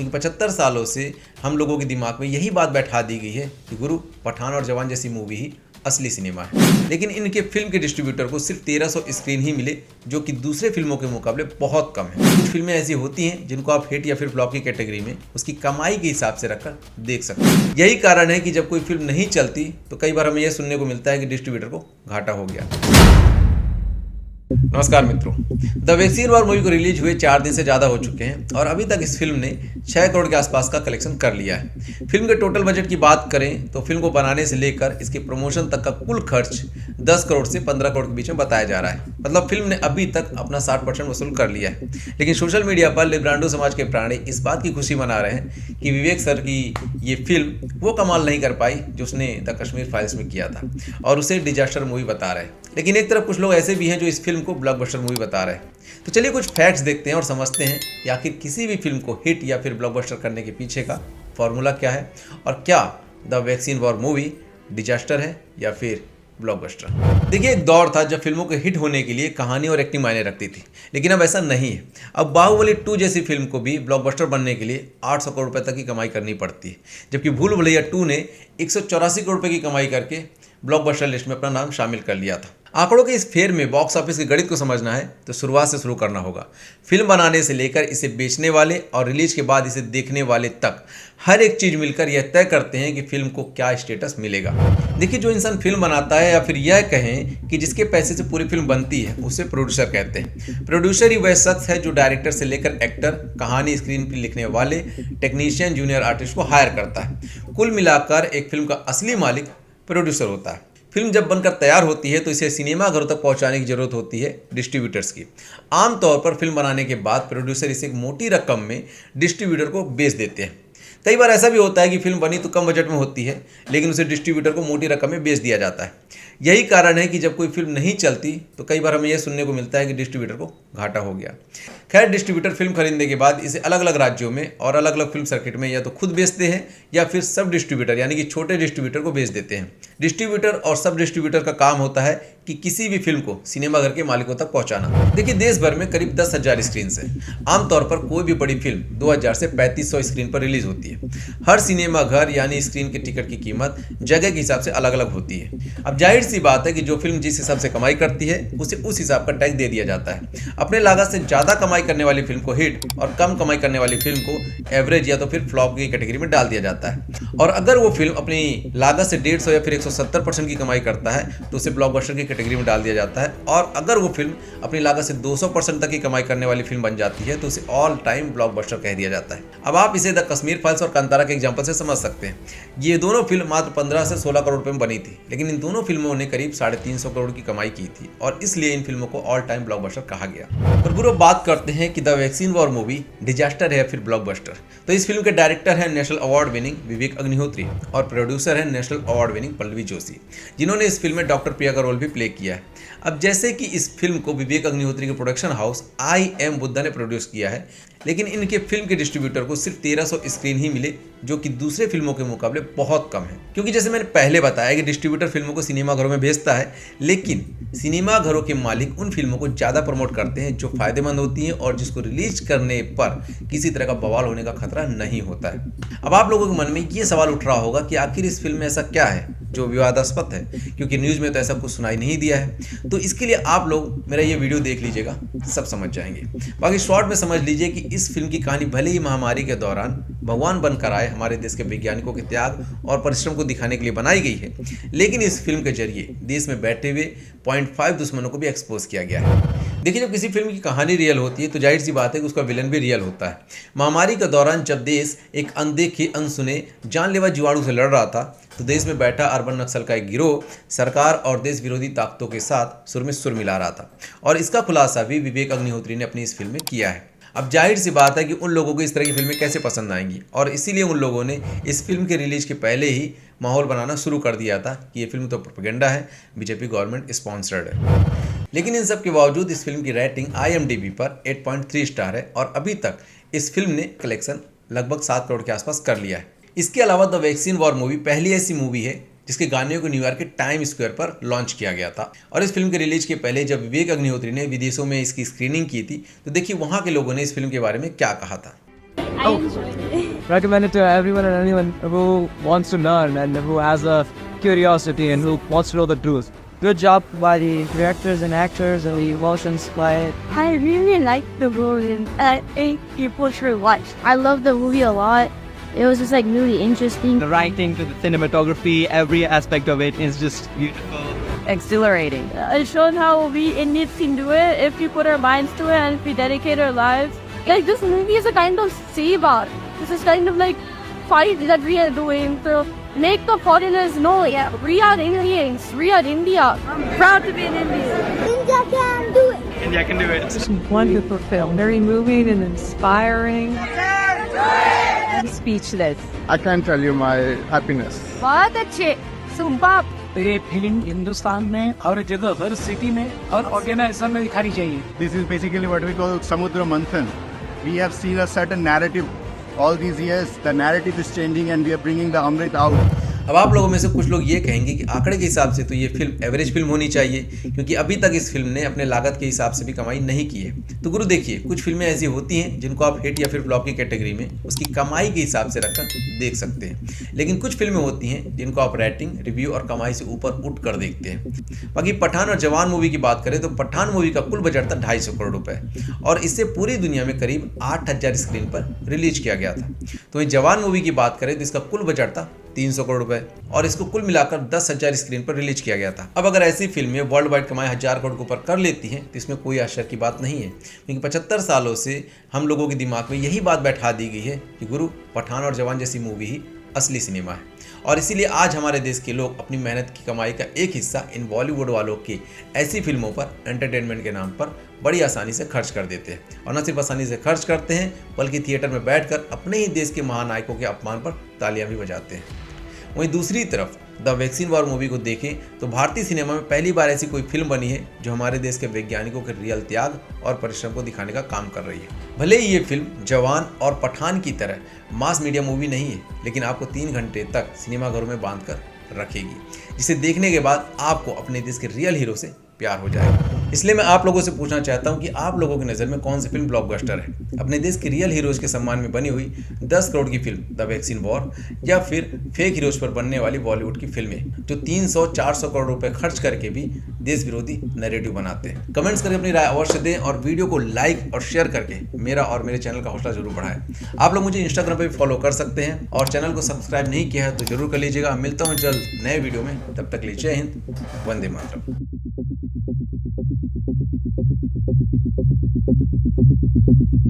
क्योंकि 75 सालों से हम लोगों के दिमाग में यही बात बैठा दी गई है कि गुरु, पठान और जवान जैसी मूवी ही असली सिनेमा है। लेकिन इनके फिल्म के डिस्ट्रीब्यूटर को सिर्फ 1300 स्क्रीन ही मिले, जो कि दूसरे फिल्मों के मुकाबले बहुत कम है। कुछ फिल्में ऐसी होती हैं जिनको आप हिट या फिर फ्लॉप की कैटेगरी में उसकी कमाई के हिसाब से रखकर देख सकते हैं। यही कारण है कि जब कोई फिल्म नहीं चलती तो कई बार हमें यह सुनने को मिलता है कि डिस्ट्रीब्यूटर को घाटा हो गया। नमस्कार मित्रों, द वैक्सीन वॉर मूवी को रिलीज हुए 4 दिन से ज़्यादा हो चुके हैं और अभी तक इस फिल्म ने 6 करोड़ के आसपास का कलेक्शन कर लिया है। फिल्म के टोटल बजट की बात करें तो फिल्म को बनाने से लेकर इसके प्रमोशन तक का कुल खर्च 10 करोड़ से 15 करोड़ के बीच में बताया जा रहा है। मतलब फिल्म ने अभी तक अपना 60% वसूल कर लिया है। लेकिन सोशल मीडिया पर लिब्रांडो समाज के प्राणी इस बात की खुशी मना रहे हैं कि विवेक सर की ये फिल्म वो कमाल नहीं कर पाई जो उसने द कश्मीर फाइल्स में किया था, और उसे डिजास्टर मूवी बता रहे हैं। लेकिन एक तरफ कुछ लोग ऐसे भी हैं जो इस फिल्म को ब्लॉकबस्टर मूवी बता रहे हैं। तो चलिए कुछ फैक्ट्स देखते हैं और समझते हैं कि आखिर किसी भी फिल्म को हिट या फिर ब्लॉकबस्टर करने के पीछे का फॉर्मूला क्या है, और क्या the vaccine war movie disaster है या फिर ब्लॉकबस्टर। देखिए, एक दौर था जब फिल्मों के हिट होने के लिए कहानी और एक्टिंग मायने रखती थी, लेकिन अब ऐसा नहीं है। अब बाहुबली 2 जैसी फिल्म को भी ब्लॉकबस्टर बनने के लिए 800 करोड़ रुपए तक की कमाई करनी पड़ती है, जबकि भूल भुलैया 2 ने 184 करोड़ रुपए की कमाई करके ब्लॉकबस्टर लिस्ट में अपना नाम शामिल कर लिया था। आंकड़ों के इस फेर में बॉक्स ऑफिस के गणित को समझना है तो शुरुआत से शुरू करना होगा। फिल्म बनाने से लेकर इसे बेचने वाले और रिलीज के बाद इसे देखने वाले तक हर एक चीज मिलकर यह तय करते हैं कि फिल्म को क्या स्टेटस मिलेगा। देखिए, जो इंसान फिल्म बनाता है या फिर यह कहें कि जिसके पैसे से पूरी फिल्म बनती है, उसे प्रोड्यूसर कहते हैं। प्रोड्यूसर ही वह शख्स है जो डायरेक्टर से लेकर एक्टर, कहानी, स्क्रीन पर लिखने वाले, टेक्नीशियन, जूनियर आर्टिस्ट को हायर करता है। कुल मिलाकर एक फिल्म का असली मालिक प्रोड्यूसर होता है। फिल्म जब बनकर तैयार होती है तो इसे सिनेमा घरों तक पहुंचाने की जरूरत होती है डिस्ट्रीब्यूटर्स की। आमतौर पर फिल्म बनाने के बाद प्रोड्यूसर इसे एक मोटी रकम में डिस्ट्रीब्यूटर को बेच देते हैं। कई बार ऐसा भी होता है कि फिल्म बनी तो कम बजट में होती है, लेकिन उसे डिस्ट्रीब्यूटर को मोटी रकम में बेच दिया जाता है। यही कारण है कि जब कोई फिल्म नहीं चलती तो कई बार हमें यह सुनने को मिलता है कि डिस्ट्रीब्यूटर को घाटा हो गया। खैर, डिस्ट्रीब्यूटर फिल्म खरीदने के बाद इसे अलग अलग राज्यों में और अलग अलग फिल्म सर्किट में या तो खुद बेचते हैं या फिर सब डिस्ट्रीब्यूटर यानी कि छोटे डिस्ट्रीब्यूटर को बेच देते हैं। डिस्ट्रीब्यूटर और सब डिस्ट्रीब्यूटर का काम होता है कि किसी भी फिल्म को सिनेमाघर के मालिकों तक पहुंचाना। देखिए, देश भर में करीब 10,000 स्क्रीन है। आमतौर पर कोई भी बड़ी फिल्म 2000 से 3500 स्क्रीन पर रिलीज होती है। हर सिनेमा घर यानी स्क्रीन के टिकट की कीमत जगह के हिसाब से अलग अलग होती है। अब जाहिर सी बात है कि जो फिल्म जिस हिसाब से कमाई करती है उसे उस हिसाब का टैग दे दिया जाता है। अपने लागत से ज्यादा कमाई करने वाली फिल्म को हिट और कम कमाई करने वाली फिल्म को एवरेज या तो फिर फ्लॉप की कैटेगरी में डाल दिया जाता है। और अगर वो फिल्म अपनी लागत से 150 या फिर 170% की कमाई करता है तो उसे ब्लॉकबस्टर की कैटेगरी में डाल दिया जाता है। और अगर वो फिल्म अपनी लागत से 200% तक की कमाई करने वाली फिल्म बन जाती है तो उसे ऑल टाइम ब्लॉकबस्टर कह दिया जाता है। अब आप इसे द कश्मीर फाइल्स और कांतारा के एग्जांपल से समझ सकते हैं। ये दोनों फिल्म मात्र 15 से 16 करोड़ रुपए में बनी थी, लेकिन इन दोनों फिल्मों ने करीब 350 करोड़ की कमाई की थी और इसलिए इन फिल्मों को ऑल टाइम ब्लॉकबस्टर कहा गया। और गुरु, बात करते हैं कि the vaccine war movie disaster है या फिर ब्लॉकबस्टर। तो इस फिल्म के डायरेक्टर हैं national award winning Vivek Agnihotri और प्रोड्यूसर हैं national award winning Pallavi Joshi, जिन्होंने इस फिल्म में डॉक्टर प्रिया का रोल भी प्ले किया है। अब जैसे कि इस फिल्म को विवेक अग्निहोत्री के प्रोडक्शन हाउस IM बुद्धा ने प्रोड्यूस किया है, लेकिन इनके फिल्म के डिस्ट्रीब्यूटर को सिर्फ 1300 स्क्रीन ही मिले, जो कि दूसरे फिल्मों के मुकाबले बहुत कम है। क्योंकि जैसे मैंने पहले बताया कि डिस्ट्रीब्यूटर फिल्मों को सिनेमा घरों में भेजता है, लेकिन सिनेमा घरों के मालिक उन फिल्मों को ज़्यादा प्रमोट करते हैं जो फायदेमंद होती हैं और जिसको रिलीज करने पर किसी तरह का बवाल होने का खतरा नहीं होता है। अब आप लोगों के मन में ये सवाल उठ रहा होगा कि आखिर इस फिल्म में ऐसा क्या है जो विवादास्पद है, क्योंकि न्यूज़ में तो ऐसा कुछ सुनाई नहीं दिया है। तो इसके लिए आप लोग मेरा ये वीडियो देख लीजिएगा, सब समझ जाएंगे। बाकी शॉर्ट में समझ लीजिए कि इस फिल्म की कहानी भले ही महामारी के दौरान भगवान बनकर आए हमारे देश के वैज्ञानिकों के त्याग और परिश्रम को दिखाने के लिए बनाई गई है, लेकिन इस फिल्म के जरिए देश में बैठे हुए 0.5 दुश्मनों को भी एक्सपोज किया गया है। देखिए, जब किसी फिल्म की कहानी रियल होती है तो जाहिर सी बात है कि उसका विलन भी रियल होता है। महामारी के दौरान जब देश एक अनदेखे, अनसुने, जानलेवा जीवाणु से लड़ रहा था तो देश में बैठा अर्बन नक्सल का एक गिरोह सरकार और देश विरोधी ताकतों के साथ सुर में सुर मिला रहा था, और इसका खुलासा भी विवेक अग्निहोत्री ने अपनी इस फिल्म में किया है। अब जाहिर सी बात है कि उन लोगों को इस तरह की फिल्में कैसे पसंद आएंगी, और इसीलिए उन लोगों ने इस फिल्म के रिलीज के पहले ही माहौल बनाना शुरू कर दिया था कि ये फिल्म तो प्रोपेगेंडा है, बीजेपी गवर्नमेंट स्पॉन्सर्ड है। लेकिन इन सब के बावजूद इस फिल्म की रेटिंग IMDb पर 8.3 स्टार है और अभी तक इस फिल्म ने कलेक्शन लगभग 7 करोड़ के आसपास कर लिया है। इसके अलावा द वैक्सीन वॉर मूवी पहली ऐसी मूवी है जिसके गाने को न्यूयॉर्क के टाइम स्क्वायर पर लॉन्च किया गया था। और इस फिल्म के रिलीज के पहले जब विवेक अग्निहोत्री ने विदेशों में इसकी स्क्रीनिंग की थी तो देखिए वहाँ के लोगों ने इस फिल्म के बारे में क्या कहा था। I enjoyed it. Recommend it to everyone and anyone who wants to learn and who has a curiosity and who wants to know the truth. Good job by the directors and actors and the emotions by it. I really liked the movie and I think people should watch. I love the movie a lot. It was just like really interesting. The writing to the cinematography, every aspect of it is just beautiful. Exhilarating. It showed how we Indians can do it if we put our minds to it and if we dedicate our lives. Like this movie is a kind of savior. This is kind of like fight that we are doing to make the foreigners know, yeah, we are Indians, we are India. I'm proud to be an Indian. India can do it. India can do it. It's a wonderful film, very moving and inspiring. I'm speechless. I can't tell you my happiness. बहुत अच्छे, सुंदर. ये film Hindustan में हर जगह हर city में हर organisation में दिखानी चाहिए. This is basically what we call Samudra Manthan. We have seen a certain narrative all these years. The narrative is changing and we are bringing the Amrit out. अब आप लोगों में से कुछ लोग ये कहेंगे कि आंकड़े के हिसाब से तो ये फिल्म एवरेज फिल्म होनी चाहिए, क्योंकि अभी तक इस फिल्म ने अपने लागत के हिसाब से भी कमाई नहीं की है। तो गुरु देखिए, कुछ फिल्में ऐसी होती हैं जिनको आप हिट या फिर फ्लॉप की कैटेगरी में उसकी कमाई के हिसाब से रखकर देख सकते हैं, लेकिन कुछ फिल्में होती हैं जिनको आप रेटिंग, रिव्यू और कमाई से ऊपर उठ कर देखते हैं। बाकी पठान और जवान मूवी की बात करें तो पठान मूवी का कुल बजट था 250 करोड़ रुपए और इससे पूरी दुनिया में करीब 8000 स्क्रीन पर रिलीज किया गया था। तो जवान मूवी की बात करें तो इसका कुल बजट था 300 करोड़ रुपए और इसको कुल मिलाकर 10,000 स्क्रीन पर रिलीज किया गया था। अब अगर ऐसी फिल्में वर्ल्ड वाइड कमाई 1000 करोड़ के ऊपर कर लेती हैं तो इसमें कोई आश्चर्य की बात नहीं है, क्योंकि 75 सालों से हम लोगों के दिमाग में यही बात बैठा दी गई है कि गुरु पठान और जवान जैसी मूवी ही असली सिनेमा है। और इसीलिए आज हमारे देश के लोग अपनी मेहनत की कमाई का एक हिस्सा इन बॉलीवुड वालों की ऐसी फिल्मों पर एंटरटेनमेंट के नाम पर बड़ी आसानी से खर्च कर देते हैं। और न सिर्फ आसानी से खर्च करते हैं बल्कि थिएटर में बैठकर अपने ही देश के महानायकों के अपमान पर तालियां भी बजाते हैं। वहीं दूसरी तरफ द वैक्सीन वॉर मूवी को देखें तो भारतीय सिनेमा में पहली बार ऐसी कोई फिल्म बनी है जो हमारे देश के वैज्ञानिकों के रियल त्याग और परिश्रम को दिखाने का काम कर रही है। भले ही ये फिल्म जवान और पठान की तरह मास मीडिया मूवी नहीं है, लेकिन आपको 3 घंटे तक सिनेमाघरों में बांध कर रखेगी, जिसे देखने के बाद आपको अपने देश के रियल हीरो से प्यार हो जाएगा। इसलिए मैं आप लोगों से पूछना चाहता हूं कि आप लोगों की नज़र में कौन सी फिल्म ब्लॉकबस्टर है, अपने देश के रियल हीरोज के सम्मान में बनी हुई 10 करोड़ की फिल्म द वैक्सीन वॉर, या फिर फेक हीरोज पर बनने वाली बॉलीवुड की फिल्में जो 300-400 करोड़ रुपए खर्च करके भी देश विरोधी नैरेटिव बनाते हैं। कमेंट्स करके अपनी राय अवश्य दें और वीडियो को लाइक और शेयर करके मेरा और मेरे चैनल का हौसला जरूर बढ़ाएं। आप लोग मुझे इंस्टाग्राम पर भी फॉलो कर सकते हैं और चैनल को सब्सक्राइब नहीं किया है तो जरूर कर लीजिएगा। मिलता हूँ जल्द नए वीडियो में, तब तक के लिए जय हिंद, वंदे मातरम।